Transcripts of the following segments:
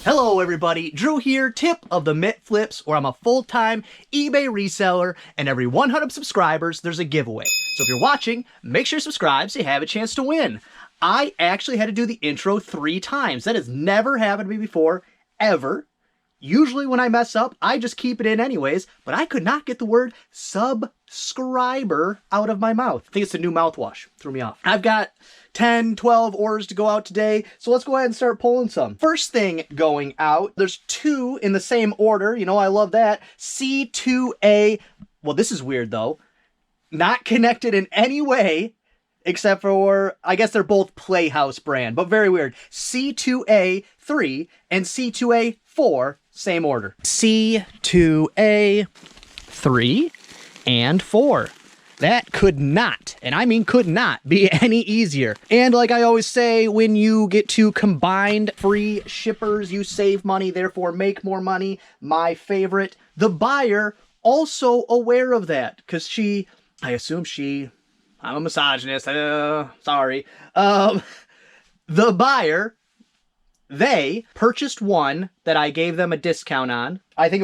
Hello everybody, Drew here, tip of the Mitt Flips, where I'm a full-time eBay reseller, and every 100 subscribers, there's a giveaway. So if you're watching, make sure you subscribe so you have a chance to win. I actually had to do the intro 3 times. That has never happened to me before, ever. Usually when I mess up, I just keep it in anyways, but I could not get the word subscriber out of my mouth. I think it's the new mouthwash. Threw me off. I've got 10, 12 orders to go out today, so let's go ahead and start pulling some. First thing going out, there's 2 in the same order. You know, I love that. C2A, well, this is weird though. Not connected in any way, except for, I guess they're both Playhouse brand, but very weird. C2A3 and C2A4, same order. C2A3 and 4. That could not, and I mean could not, be any easier. And like I always say, when you get to combined free shippers, you save money, therefore make more money. My favorite. The buyer also aware of that, because I assume I'm a misogynist, sorry. The buyer, they purchased one that I gave them a discount on. I think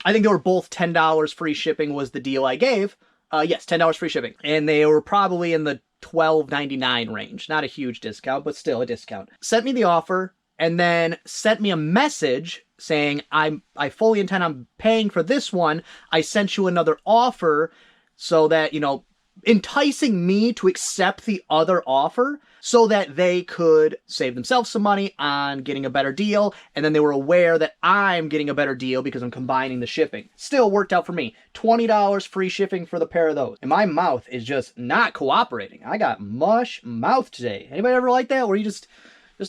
they were both $10 free shipping was the deal I gave. Yes, $10 free shipping. And they were probably in the $12.99 range. Not a huge discount, but still a discount. Sent me the offer and then sent me a message saying, I fully intend on paying for this one. I sent you another offer so that, you know, enticing me to accept the other offer so that they could save themselves some money on getting a better deal, and then they were aware that I'm getting a better deal because I'm combining the shipping. Still worked out for me. $20 free shipping for the pair of those. And my mouth is just not cooperating. I got mush mouth today. Anybody ever like that, where you just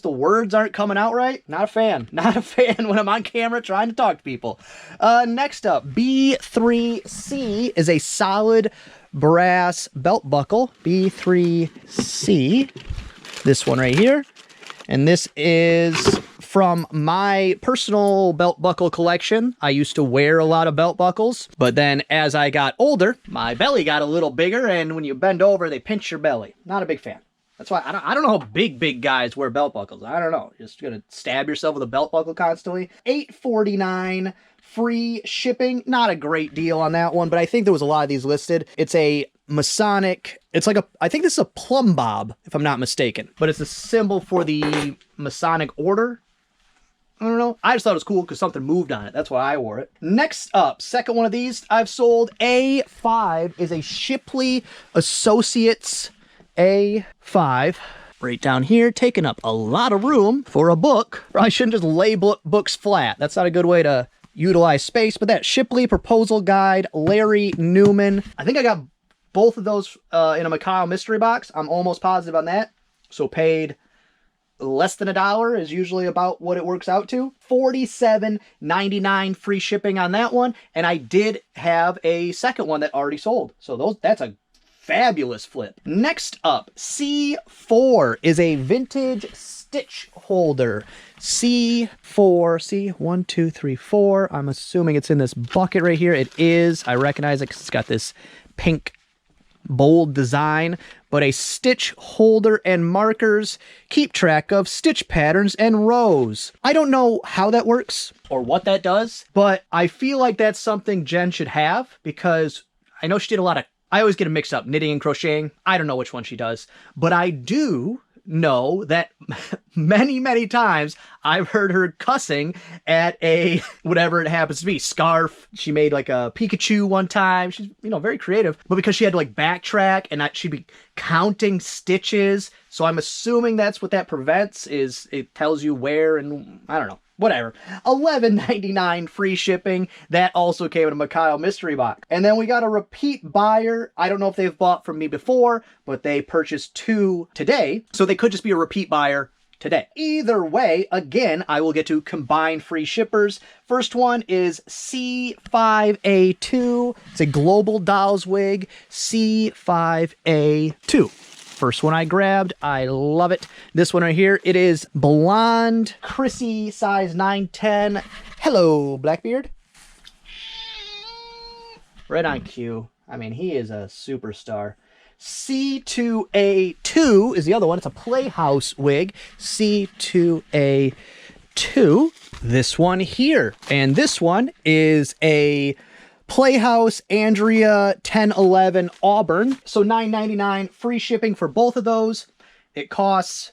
the words aren't coming out right? Not a fan. Not a fan when I'm on camera trying to talk to people. Next up, B3C is a solid brass belt buckle. B3C. This one right here. And this is from my personal belt buckle collection. I used to wear a lot of belt buckles, but then as I got older, my belly got a little bigger, and when you bend over, they pinch your belly. Not a big fan. That's why I don't know how big guys wear belt buckles. I don't know. Just gonna stab yourself with a belt buckle constantly. $8.49 free shipping. Not a great deal on that one, but I think there was a lot of these listed. It's a Masonic. It's like I think this is a plumb bob, if I'm not mistaken, but it's a symbol for the Masonic order. I don't know. I just thought it was cool because something moved on it. That's why I wore it. Next up, second one of these I've sold. A5 is a Shipley Associates A5. Right down here, taking up a lot of room for a book. I shouldn't just lay books flat. That's not a good way to utilize space, but that Shipley Proposal Guide, Larry Newman. I think I got both of those in a Macau mystery box. I'm almost positive on that. So paid less than $1 is usually about what it works out to. $47.99 free shipping on that one. And I did have a second one that already sold. So that's a fabulous flip. Next up, C4 is a vintage stitch holder. C4, C, 1, 2, 3, 4. I'm assuming it's in this bucket right here. It is. I recognize it because it's got this pink bold design, but a stitch holder and markers keep track of stitch patterns and rows. I don't know how that works or what that does, but I feel like that's something Jen should have, because I know she did a lot of, I always get them mixed up, knitting and crocheting. I don't know which one she does, but I do know that many times I've heard her cussing at a, whatever it happens to be, scarf. She made like a Pikachu one time. She's, you know, very creative, but because she had to like backtrack and she'd be counting stitches. So I'm assuming that's what that prevents, is it tells you where, and I don't know. Whatever. $11.99 free shipping. That also came in a Macau mystery box. And then we got a repeat buyer. I don't know if they've bought from me before, but they purchased 2 today. So they could just be a repeat buyer today. Either way, again, I will get to combine free shippers. First one is C5A2. It's a Global Dolls Wig. C5A2. First one I grabbed. I love it. This one right here, it is blonde, Chrissy, size 9'10". Hello, Blackbeard. Right on cue. I mean, he is a superstar. C2A2 is the other one. It's a Playhouse Wig. C2A2. to this one here. And this one is a Playhouse Andrea 1011 Auburn. So $9.99 free shipping for both of those. It costs,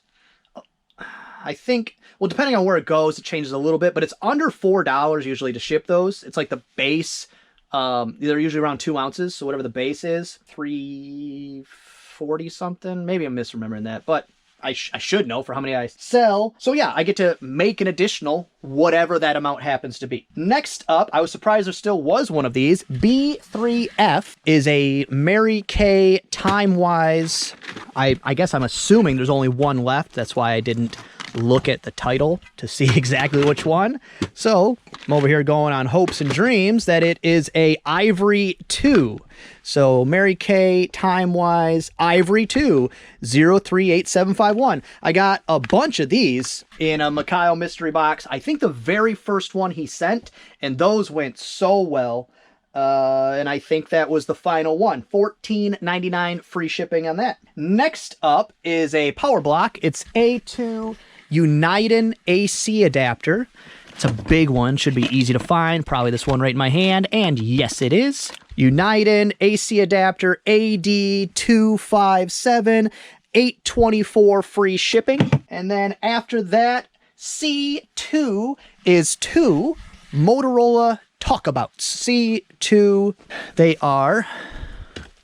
I think, well, depending on where it goes, it changes a little bit, but it's under $4 usually to ship those. It's like the base, they're usually around 2 ounces. So whatever the base is, 340 something. Maybe I'm misremembering that, but I should know for how many I sell. So yeah, I get to make an additional whatever that amount happens to be. Next up, I was surprised there still was one of these. B3F is a Mary Kay Timewise. I guess I'm assuming there's only one left. That's why I didn't look at the title to see exactly which one. So I'm over here going on hopes and dreams that it is a Ivory 2. So Mary Kay Timewise Ivory 2 038751. I got a bunch of these in a Mikhail mystery box. I think the very first one he sent, and those went so well. And I think that was the final one. $14.99 free shipping on that. Next up is a power block. It's A2 Uniden AC adapter. It's a big one, should be easy to find. Probably this one right in my hand, and yes, it is. Uniden AC adapter AD257, $8.24 free shipping. And then after that, C2 is 2 Motorola Talkabouts. C2, they are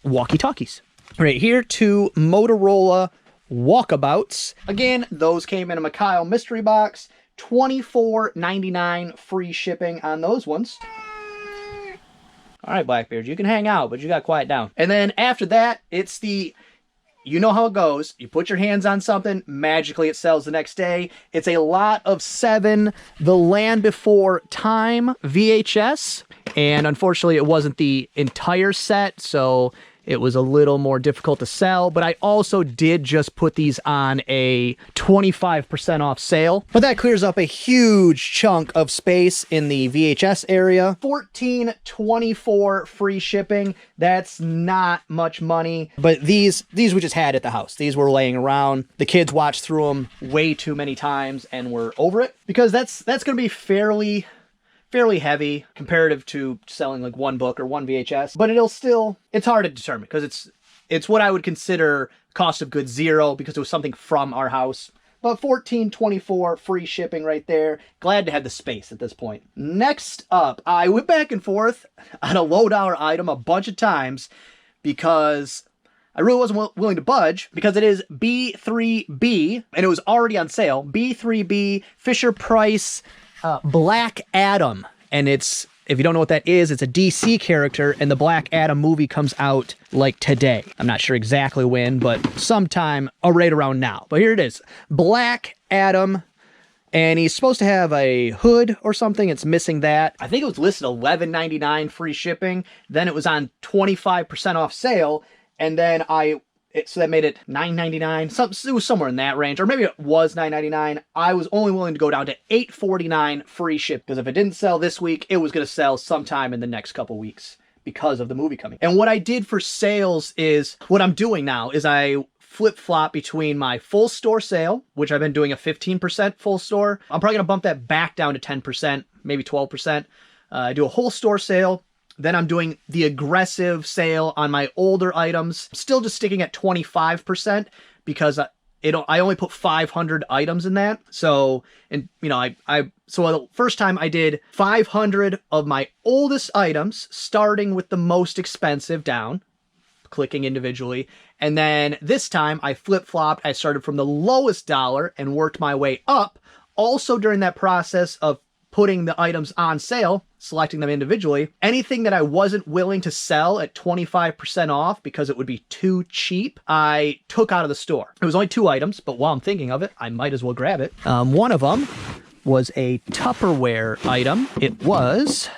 walkie-talkies. Right here, 2 Motorola Walkabouts. Again, those came in a Mikhail mystery box. $24.99 free shipping on those ones. All right, Blackbeard, you can hang out, but you got to quiet down. And then after that, it's the, you know how it goes. You put your hands on something, magically it sells the next day. It's a lot of 7 The Land Before Time VHS. And unfortunately, it wasn't the entire set, so it was a little more difficult to sell, but I also did just put these on a 25% off sale. But that clears up a huge chunk of space in the VHS area. $14.24 free shipping. That's not much money, but these we just had at the house. These were laying around. The kids watched through them way too many times and were over it, because that's going to be fairly heavy comparative to selling like one book or one VHS, but it's hard to determine because it's what I would consider cost of goods zero because it was something from our house. But $14.24 free shipping right there. Glad to have the space at this point. Next up, I went back and forth on a low dollar item a bunch of times because I really wasn't willing to budge, because it is B3B and it was already on sale. B3B Fisher Price Black Adam, and it's, if you don't know what that is, it's a DC character, and the Black Adam movie comes out like today. I'm not sure exactly when, but sometime right around now. But here it is, Black Adam, and he's supposed to have a hood or something. It's missing that. I think it was listed $11.99 free shipping. Then it was on 25% off sale, and then so that made it $9.99. It was somewhere in that range, or maybe it was $9.99. I was only willing to go down to $8.49 free ship, because if it didn't sell this week, it was going to sell sometime in the next couple weeks because of the movie coming. And what I did for sales is, what I'm doing now is I flip-flop between my full store sale, which I've been doing a 15% full store. I'm probably going to bump that back down to 10%, maybe 12%. I do a whole store sale. Then I'm doing the aggressive sale on my older items. Still just sticking at 25% because I only put 500 items in that. So, and you know, so the first time I did 500 of my oldest items, starting with the most expensive down, clicking individually. And then this time I flip-flopped. I started from the lowest dollar and worked my way up. Also during that process of putting the items on sale, selecting them individually, anything that I wasn't willing to sell at 25% off because it would be too cheap, I took out of the store. It was only 2 items, but while I'm thinking of it, I might as well grab it. One of them was a Tupperware item. It was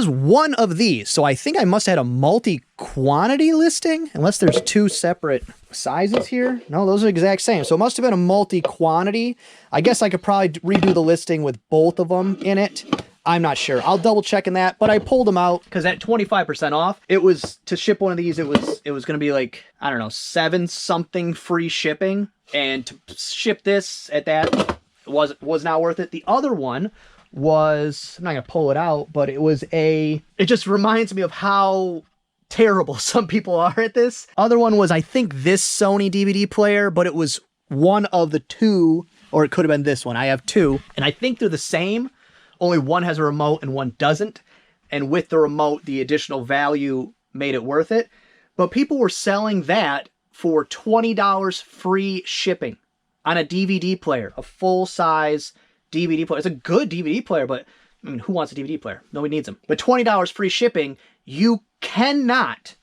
one of these. So I think I must have had a multi-quantity listing, unless there's 2 separate sizes here. No, those are the exact same. So it must have been a multi-quantity. I guess I could probably redo the listing with both of them in it. I'm not sure. I'll double check in that, but I pulled them out because at 25% off, it was to ship one of these. It was going to be like, I don't know, 7 something free shipping, and to ship this at that was not worth it. The other one was, I'm not going to pull it out, but it just reminds me of how terrible some people are at this. Other one was, I think, this Sony DVD player, but it was one of the 2, or it could have been this one. I have 2, and I think they're the same. Only one has a remote and one doesn't. And with the remote, the additional value made it worth it. But people were selling that for $20 free shipping on a DVD player, a full-size DVD player. It's a good DVD player, but I mean, who wants a DVD player? Nobody needs them. But $20 free shipping, you cannot,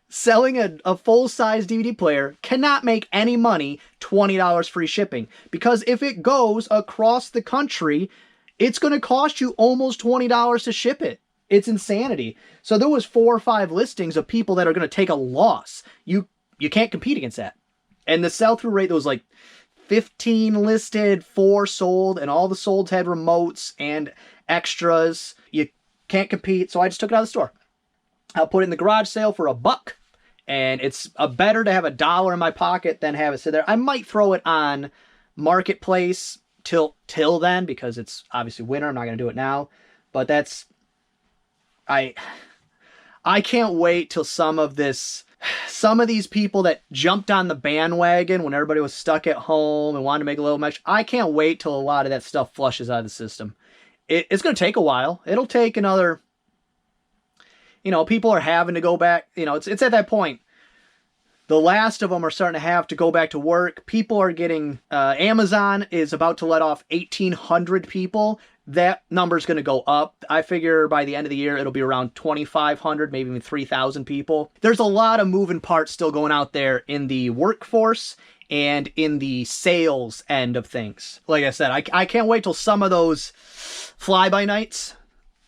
selling a full-size DVD player cannot make any money $20 free shipping. Because if it goes across the country, it's going to cost you almost $20 to ship it. It's insanity. So there was 4 or 5 listings of people that are going to take a loss. You can't compete against that. And the sell-through rate, there was like 15 listed, 4 sold, and all the solds had remotes and extras. You can't compete, so I just took it out of the store. I'll put it in the garage sale for $1. And it's better to have $1 in my pocket than have it sit there. I might throw it on Marketplace till then, because it's obviously winter. I'm not going to do it now. But that's... I can't wait till some of these people that jumped on the bandwagon when everybody was stuck at home and wanted to make a little mess. I can't wait till a lot of that stuff flushes out of the system. It's going to take a while. It'll take another... You know, people are having to go back. You know, it's at that point. The last of them are starting to have to go back to work. People are getting... Amazon is about to let off 1,800 people. That number's going to go up. I figure by the end of the year, it'll be around 2,500, maybe even 3,000 people. There's a lot of moving parts still going out there in the workforce and in the sales end of things. Like I said, I can't wait till some of those fly-by-nights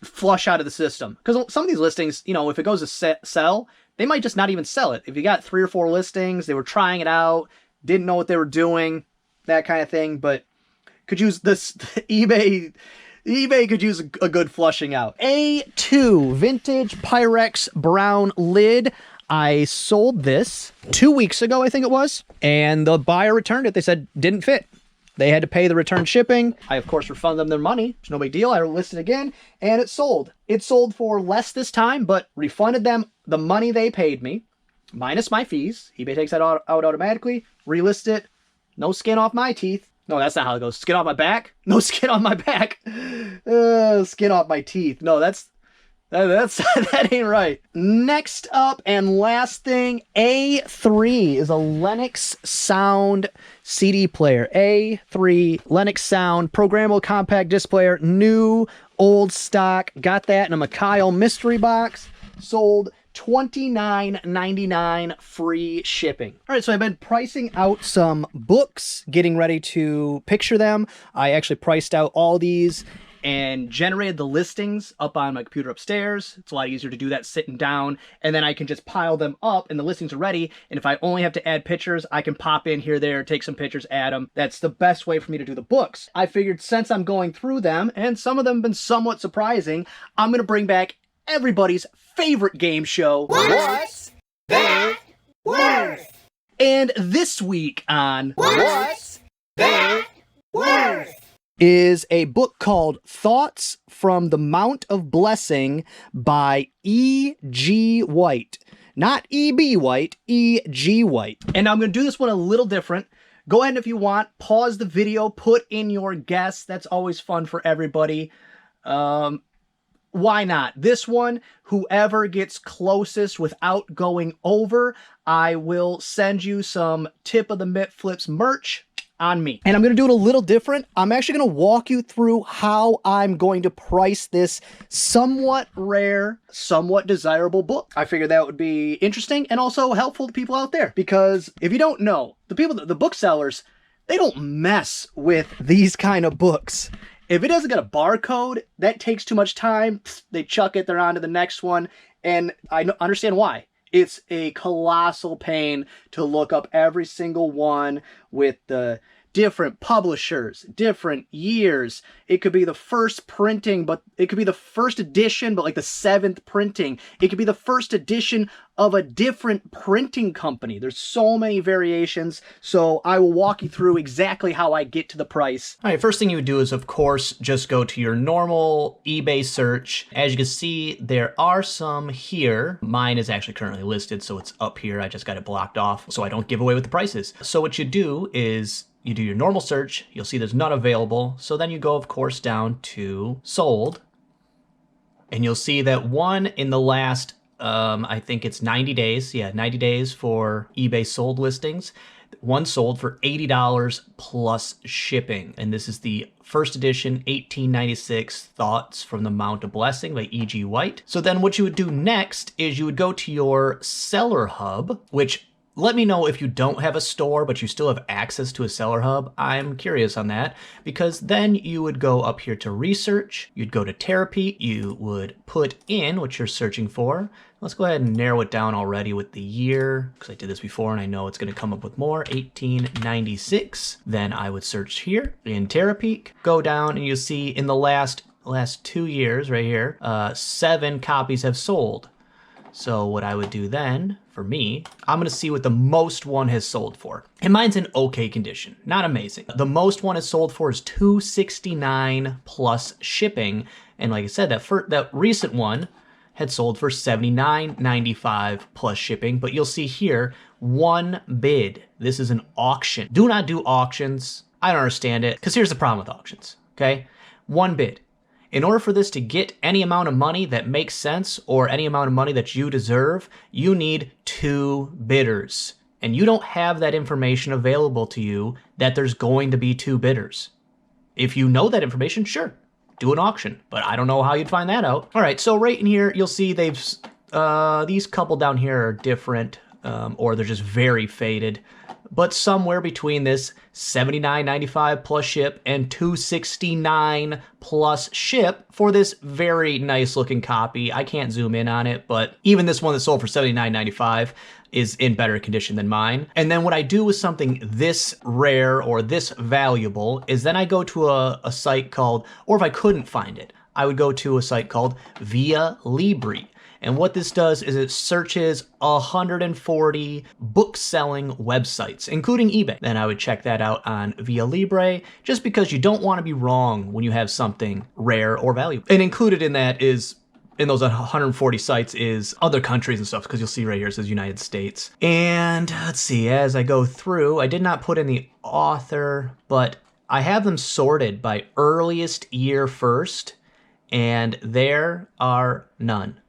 flush out of the system. Because some of these listings, you know, if it goes to sell, they might just not even sell it. If you got 3 or 4 listings, they were trying it out, didn't know what they were doing, that kind of thing, but could use this eBay could use a good flushing out. A2 vintage Pyrex brown lid. I sold this 2 weeks ago, I think it was, and the buyer returned it. They said didn't fit. They had to pay the return shipping. I, of course, refunded them their money. It's no big deal. I listed again, and it sold. It sold for less this time, but refunded them the money they paid me, minus my fees. eBay takes that out automatically. Relist it. No skin off my teeth. No, that's not how it goes. Skin off my back? No skin on my back. Skin off my teeth. No, that's that ain't right. Next up and last thing, A3 is a Lennox Sound CD player. A3 Lennox Sound programmable compact disc player, new, old stock. Got that in a Mikhail mystery box. Sold $29.99 free shipping. All right, so I've been pricing out some books, getting ready to picture them. I actually priced out all these and generated the listings up on my computer upstairs. It's a lot easier to do that sitting down, and then I can just pile them up and the listings are ready. And if I only have to add pictures, I can pop in here, there, take some pictures, add them. That's the best way for me to do the books. I figured since I'm going through them, and some of them have been somewhat surprising, I'm gonna bring back everybody's favorite game show. What's that worth? And this week on What's that worth? is a book called Thoughts from the Mount of Blessing by E.G. White. Not E.B. White, E.G. White. And I'm going to do this one a little different. Go ahead, if you want, pause the video, put in your guess. That's always fun for everybody. Why not? This one, whoever gets closest without going over, I will send you some Tip of the Mitt Flips merch on me. And I'm going to do it a little different. I'm actually going to walk you through how I'm going to price this somewhat rare, somewhat desirable book. I figured that would be interesting and also helpful to people out there. Because if you don't know, the booksellers, they don't mess with these kind of books. If it doesn't get a barcode, that takes too much time. They chuck it, they're on to the next one. And I understand why. It's a colossal pain to look up every single one with the different publishers, different years. It could be the first printing, but it could be the first edition, but like the 7th printing. It could be the first edition of a different printing company. There's so many variations, so I will walk you through exactly how I get to the price. All right, first thing you would do is, of course, just go to your normal eBay search. As you can see, there are some here. Mine is actually currently listed, so it's up here. I just got it blocked off so I don't give away what the price is. So what you do is you do your normal search. You'll see there's none available. So then you go, of course, down to sold, and you'll see that one in the last I think it's 90 days. Yeah, 90 days for eBay sold listings. One sold for $80 plus shipping. And this is the first edition 1896 Thoughts from the Mount of Blessing by E.G. White. So then what you would do next is you would go to your seller hub, which let me know if you don't have a store, but you still have access to a seller hub. I'm curious on that, because then you would go up here to research, you'd go to therapy, you would put in what you're searching for. Let's go ahead and narrow it down already with the year, because I did this before and I know it's going to come up with more, 1896. Then I would search here in therapy, go down, and you'll see in the last 2 years right here, 7 copies have sold. So what I would do then, for me, I'm gonna see what the most one has sold for. And mine's in okay condition, not amazing. The most one has sold for is $269 plus shipping. And like I said, that recent one had sold for $79.95 plus shipping. But you'll see here, one bid. This is an auction. Do not do auctions. I don't understand it, because here's the problem with auctions, okay? One bid. In order for this to get any amount of money that makes sense, or any amount of money that you deserve, you need 2 bidders. And you don't have that information available to you that there's going to be 2 bidders. If you know that information, sure, do an auction. But I don't know how you'd find that out. All right, so right in here, you'll see these couple down here are different, or they're just very faded. But somewhere between this $79.95 plus ship and $269 plus ship for this very nice looking copy. I can't zoom in on it, but even this one that sold for $79.95 is in better condition than mine. And then what I do with something this rare or this valuable is then I go to a site called, or if I couldn't find it, I would go to a site called Via Libre. And what this does is it searches 140 book-selling websites, including eBay. Then I would check that out on Via Libre, just because you don't want to be wrong when you have something rare or valuable. And included in that is, in those 140 sites, is other countries and stuff, because you'll see right here it says United States. And let's see, as I go through, I did not put in the author, but I have them sorted by earliest year first, and there are none.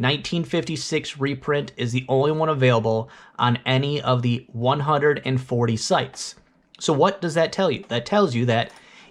1956 reprint is the only one available on any of the 140 sites. So what does that tell you? That tells you that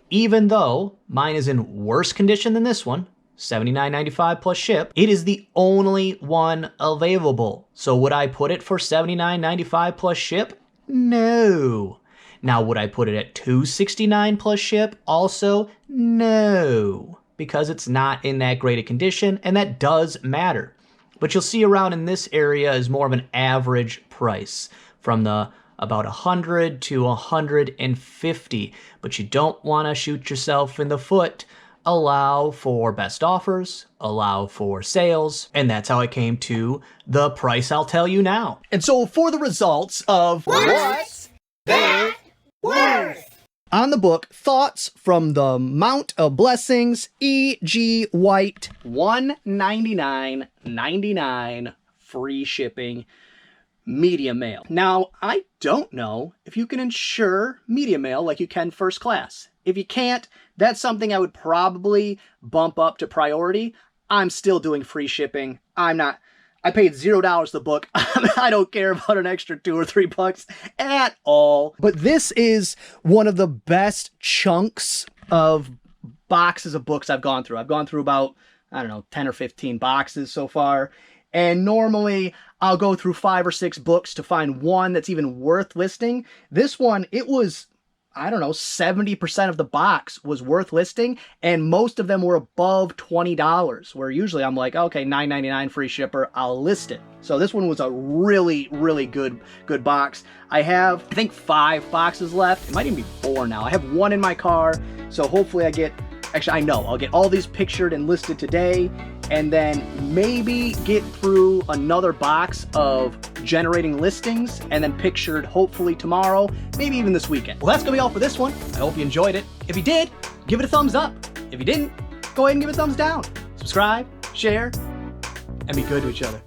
even though mine is in worse condition than this one, $79.95 plus ship, it is the only one available. So would I put it for $79.95 plus ship? No. Now would I put it at $269 plus ship? Also, no. Because it's not in that great a condition, and that does matter. But you'll see around in this area is more of an average price from the about 100 to 150. But you don't want to shoot yourself in the foot. Allow for best offers, allow for sales, and that's how I came to the price I'll tell you now. And so for the results of What's that worth? on the book Thoughts from the Mount of Blessings, E.G. White, $199.99 free shipping, media mail. Now, I don't know if you can insure media mail like you can first class. If you can't, that's something I would probably bump up to priority. I'm still doing free shipping. I paid $0 the book. I don't care about an extra $2 or $3 at all. But this is one of the best chunks of boxes of books I've gone through. I've gone through about, 10 or 15 boxes so far. And normally I'll go through 5 or 6 books to find one that's even worth listing. This one, I don't know, 70% of the box was worth listing, and most of them were above $20, where usually I'm like, okay, $9.99 free shipper, I'll list it. So this one was a really, really good box. I have, I think, 5 boxes left. It might even be 4 now. I have 1 in my car, so hopefully I get, actually I know, I'll get all these pictured and listed today, and then maybe get through another box of generating listings and then pictured hopefully tomorrow, maybe even this weekend. Well, that's gonna be all for this one. I hope you enjoyed it. If you did, give it a thumbs up. If you didn't, go ahead and give it a thumbs down. Subscribe, share, and be good to each other.